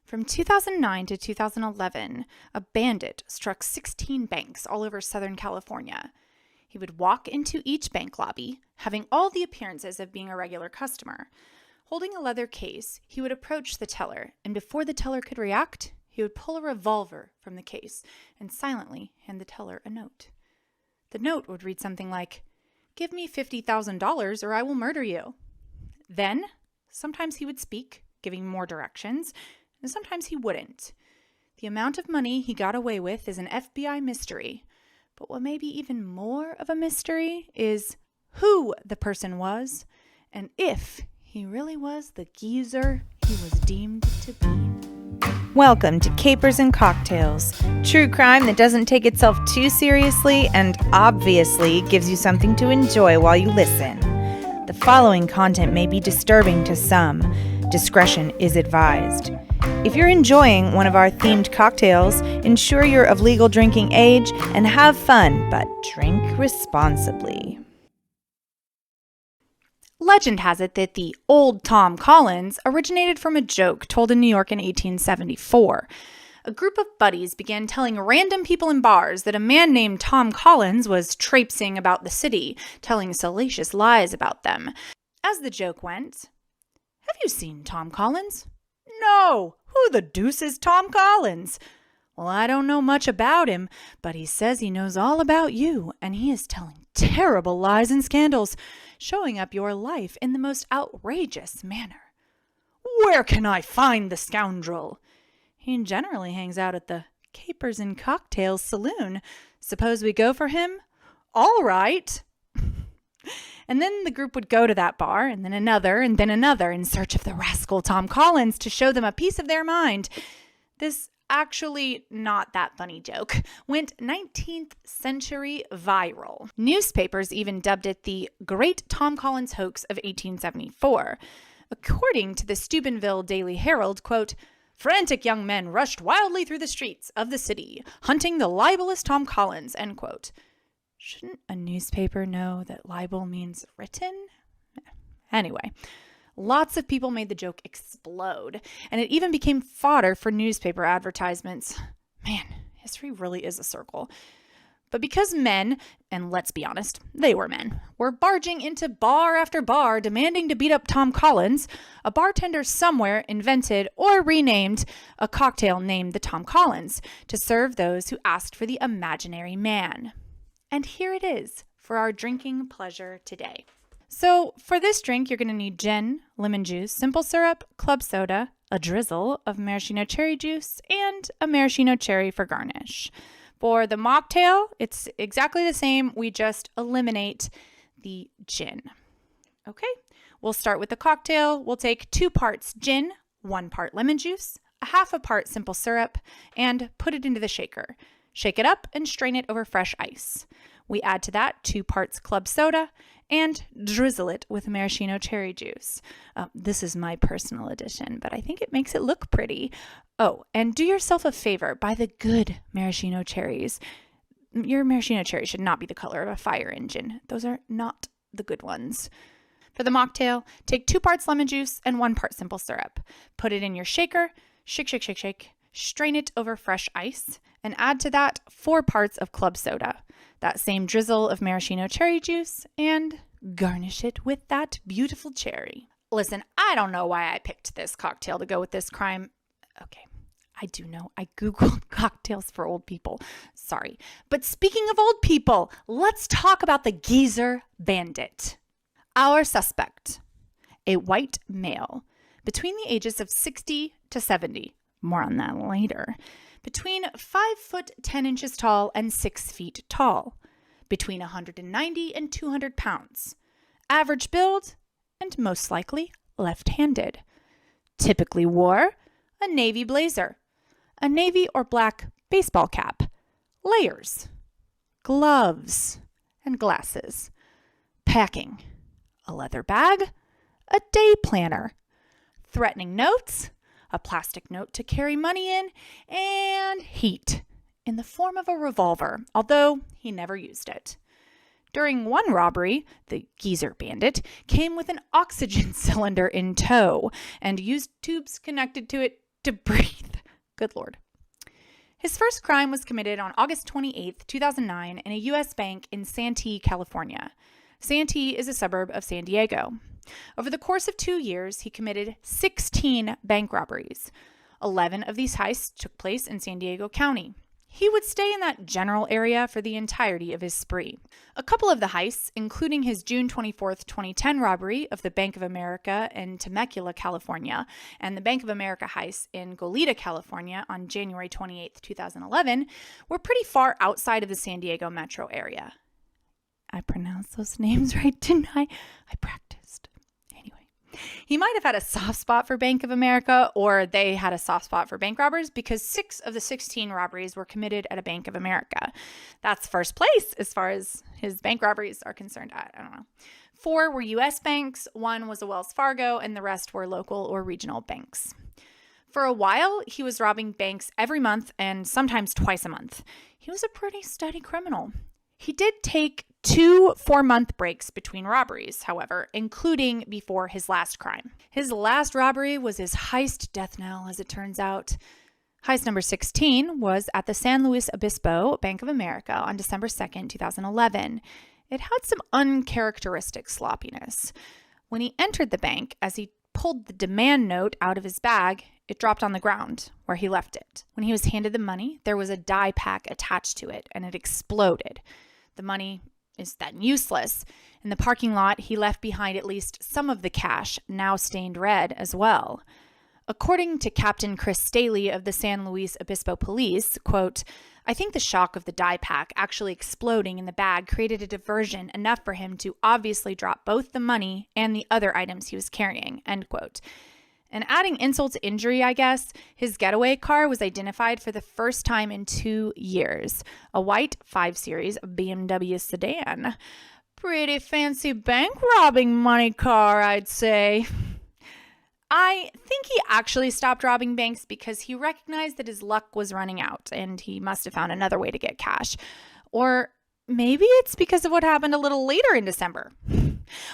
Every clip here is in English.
From 2009 to 2011, a bandit struck 16 banks all over Southern California. He would walk into each bank lobby, having all the appearances of being a regular customer. Holding a leather case, he would approach the teller, and before the teller could react, he would pull a revolver from the case and silently hand the teller a note. The note would read something like, "Give me $50,000 or I will murder you." Then, sometimes he would speak, giving more directions, and sometimes he wouldn't. The amount of money he got away with is an FBI mystery. But what may be even more of a mystery is who the person was and if he really was the geezer he was deemed to be. Welcome to Capers and Cocktails, true crime that doesn't take itself too seriously and obviously gives you something to enjoy while you listen. The following content may be disturbing to some. Discretion is advised. If you're enjoying one of our themed cocktails, ensure you're of legal drinking age and have fun, but drink responsibly. Legend has it that the Old Tom Collins originated from a joke told in New York in 1874. A group of buddies began telling random people in bars that a man named Tom Collins was traipsing about the city, telling salacious lies about them. As the joke went, "Have you seen Tom Collins?" "No. Who the deuce is Tom Collins?" "Well, I don't know much about him, but he says he knows all about you, and he is telling terrible lies and scandals, showing up your life in the most outrageous manner." "Where can I find the scoundrel?" "He generally hangs out at the Capers and Cocktails saloon. Suppose we go for him?" "All right." And then the group would go to that bar, and then another, in search of the rascal Tom Collins to show them a piece of their mind. This actually not that funny joke went 19th century viral. Newspapers even dubbed it the Great Tom Collins Hoax of 1874. According to the Steubenville Daily Herald, quote, "Frantic young men rushed wildly through the streets of the city, hunting the libelous Tom Collins," end quote. Shouldn't a newspaper know that libel means written? Anyway, lots of people made the joke explode, and it even became fodder for newspaper advertisements. Man, history really is a circle. But because men, and let's be honest, they were men, were barging into bar after bar demanding to beat up Tom Collins, a bartender somewhere invented or renamed a cocktail named the Tom Collins to serve those who asked for the imaginary man. And here it is for our drinking pleasure today. So for this drink, you're going to need gin, lemon juice, simple syrup, club soda, a drizzle of maraschino cherry juice, and a maraschino cherry for garnish. For the mocktail, it's exactly the same. We just eliminate the gin. Okay, we'll start with the cocktail. We'll take 2 parts gin, 1 part lemon juice, a half a part simple syrup, and put it into the shaker. Shake it up and strain it over fresh ice. We add to that 2 parts club soda and drizzle it with maraschino cherry juice. This is my personal edition, but I think it makes it look pretty. Oh, and do yourself a favor. Buy the good maraschino cherries. Your maraschino cherry should not be the color of a fire engine. Those are not the good ones. For the mocktail, take 2 parts lemon juice and 1 part simple syrup. Put it in your shaker. Shake, shake, shake, shake. Strain it over fresh ice and add to that 4 parts of club soda, that same drizzle of maraschino cherry juice, and garnish it with that beautiful cherry. Listen, I don't know why I picked this cocktail to go with this crime. Okay, I do know. I Googled cocktails for old people. Sorry. But speaking of old people, let's talk about the geezer bandit. Our suspect, a white male between the ages of 60 to 70. More on that later. Between 5 foot 10 inches tall and 6 feet tall. Between 190 and 200 pounds. Average build, and most likely left-handed. Typically wore a navy blazer, a navy or black baseball cap, layers, gloves, and glasses. Packing, a leather bag, a day planner, threatening notes, a plastic note to carry money in, and heat in the form of a revolver, although he never used it. During one robbery, the geezer bandit came with an oxygen cylinder in tow and used tubes connected to it to breathe. Good Lord. His first crime was committed on August 28, 2009, in a U.S. bank in Santee, California. Santee is a suburb of San Diego. Over the course of 2 years, he committed 16 bank robberies. 11 of these heists took place in San Diego County. He would stay in that general area for the entirety of his spree. A couple of the heists, including his June 24, 2010 robbery of the Bank of America in Temecula, California, and the Bank of America heist in Goleta, California on January 28, 2011, were pretty far outside of the San Diego metro area. I pronounced those names right, didn't I? I practiced. Anyway, he might have had a soft spot for Bank of America, or they had a soft spot for bank robbers, because 6 of the 16 robberies were committed at a Bank of America. That's first place as far as his bank robberies are concerned. I don't know. 4 were U.S. banks, 1 was a Wells Fargo, and the rest were local or regional banks. For a while, he was robbing banks every month and sometimes twice a month. He was a pretty steady criminal. He did take 2 4-month breaks between robberies, however, including before his last crime. His last robbery was his heist death knell, as it turns out. Heist number 16 was at the San Luis Obispo Bank of America on December 2nd, 2011. It had some uncharacteristic sloppiness. When he entered the bank, as he pulled the demand note out of his bag, it dropped on the ground where he left it. When he was handed the money, there was a dye pack attached to it, and it exploded. The money is then useless. In the parking lot, he left behind at least some of the cash, now stained red as well. According to Captain Chris Staley of the San Luis Obispo Police, quote, "I think the shock of the dye pack actually exploding in the bag created a diversion enough for him to obviously drop both the money and the other items he was carrying," end quote. And adding insult to injury, I guess, his getaway car was identified for the first time in 2 years. A white 5 Series BMW sedan. Pretty fancy bank robbing money car, I'd say. I think he actually stopped robbing banks because he recognized that his luck was running out and he must have found another way to get cash. Or maybe it's because of what happened a little later in December.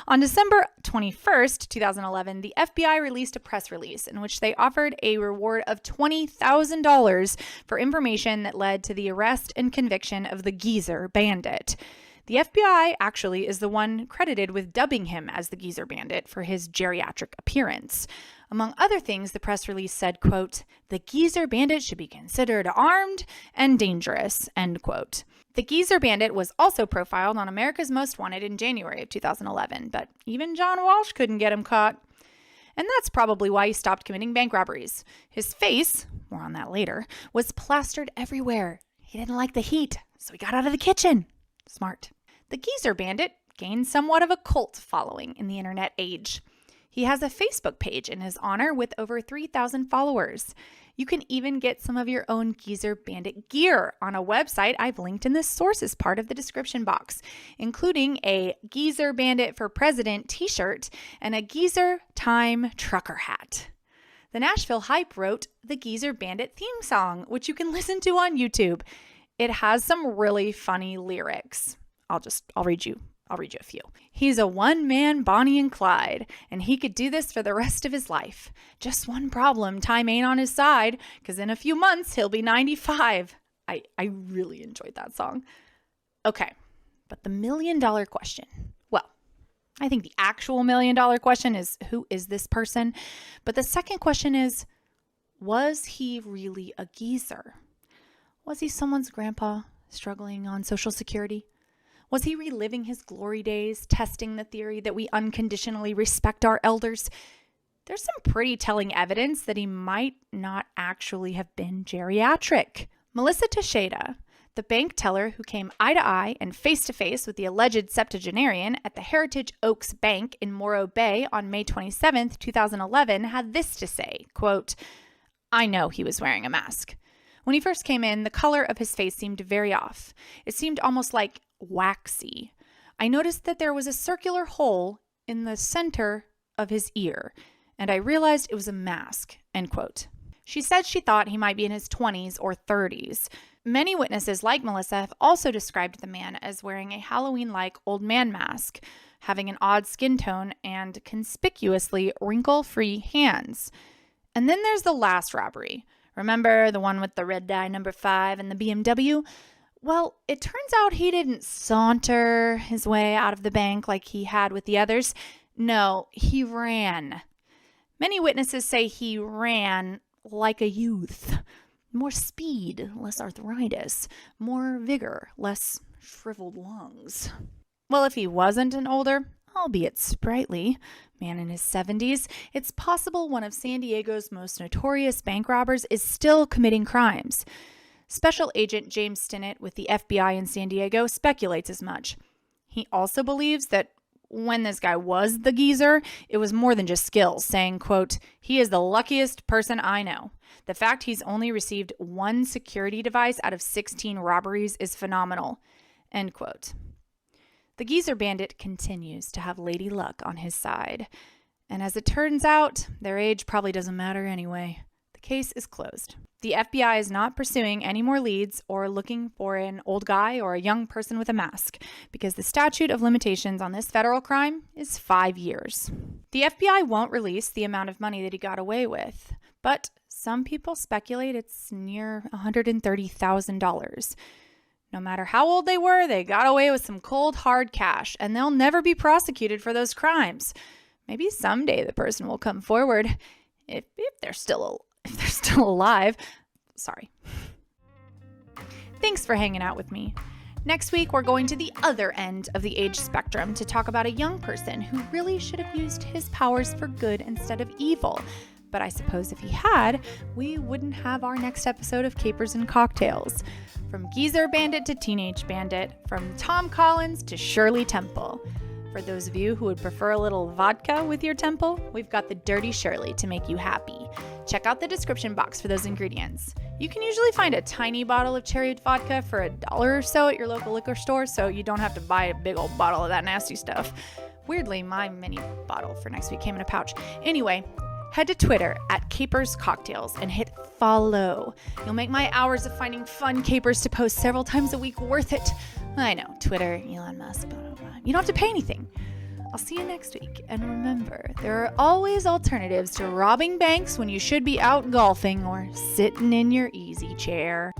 On December 21st, 2011, the FBI released a press release in which they offered a reward of $20,000 for information that led to the arrest and conviction of the geezer Bandit. The FBI actually is the one credited with dubbing him as the Geezer Bandit for his geriatric appearance. Among other things, the press release said, quote, "The Geezer Bandit should be considered armed and dangerous," end quote. The Geezer Bandit was also profiled on America's Most Wanted in January of 2011, but even John Walsh couldn't get him caught. And that's probably why he stopped committing bank robberies. His face, more on that later, was plastered everywhere. He didn't like the heat, so he got out of the kitchen. Smart. The Geezer Bandit gained somewhat of a cult following in the internet age. He has a Facebook page in his honor with over 3,000 followers. You can even get some of your own Geezer Bandit gear on a website I've linked in the sources part of the description box, including a Geezer Bandit for President t-shirt and a Geezer Time trucker hat. The Nashville Hype wrote the Geezer Bandit theme song, which you can listen to on YouTube. It has some really funny lyrics. I'll read you a few. "He's a one-man Bonnie and Clyde, and he could do this for the rest of his life. Just one problem, time ain't on his side, because in a few months he'll be 95. I really enjoyed that song. Okay, but the $1 million question. Well, I think the actual $1 million question is, who is this person? But the second question is, was he really a geezer? Was he someone's grandpa struggling on Social Security? Was he reliving his glory days, testing the theory that we unconditionally respect our elders? There's some pretty telling evidence that he might not actually have been geriatric. Melissa Teixeira, the bank teller who came eye to eye and face to face with the alleged septuagenarian at the Heritage Oaks Bank in Morro Bay on May 27, 2011, had this to say, quote, "I know he was wearing a mask. When he first came in, the color of his face seemed very off. It seemed almost like waxy. I noticed that there was a circular hole in the center of his ear, and I realized it was a mask," end quote. She said she thought he might be in his 20s or 30s. Many witnesses like Melissa have also described the man as wearing a Halloween-like old man mask, having an odd skin tone, and conspicuously wrinkle-free hands. And then there's the last robbery. Remember the one with the red dye number 5 and the BMW? Well, it turns out he didn't saunter his way out of the bank like he had with the others. No, he ran. Many witnesses say he ran like a youth. More speed, less arthritis. More vigor, less shriveled lungs. Well, if he wasn't an older, albeit sprightly, man in his 70s, it's possible one of San Diego's most notorious bank robbers is still committing crimes. Special Agent James Stinnett with the FBI in San Diego speculates as much. He also believes that when this guy was the geezer, it was more than just skills, saying, quote, "He is the luckiest person I know. The fact he's only received 1 security device out of 16 robberies is phenomenal," end quote. The geezer bandit continues to have Lady Luck on his side. And as it turns out, their age probably doesn't matter anyway. The case is closed. The FBI is not pursuing any more leads or looking for an old guy or a young person with a mask because the statute of limitations on this federal crime is 5 years. The FBI won't release the amount of money that he got away with, but some people speculate it's near $130,000. No matter how old they were, they got away with some cold, hard cash, and they'll never be prosecuted for those crimes. Maybe someday the person will come forward if they're still alive. Sorry. Thanks for hanging out with me. Next week, we're going to the other end of the age spectrum to talk about a young person who really should have used his powers for good instead of evil. But I suppose if he had, we wouldn't have our next episode of Capers and Cocktails. From Geezer Bandit to Teenage Bandit, from Tom Collins to Shirley Temple. For those of you who would prefer a little vodka with your Temple, we've got the Dirty Shirley to make you happy. Check out the description box for those ingredients. You can usually find a tiny bottle of cherry vodka for $1 or so at your local liquor store, so you don't have to buy a big old bottle of that nasty stuff. Weirdly, my mini bottle for next week came in a pouch. Anyway, head to Twitter at Capers Cocktails and hit follow. You'll make my hours of finding fun capers to post several times a week worth it. I know, Twitter, Elon Musk, blah, blah, blah. You don't have to pay anything. I'll see you next week. And remember, there are always alternatives to robbing banks when you should be out golfing or sitting in your easy chair.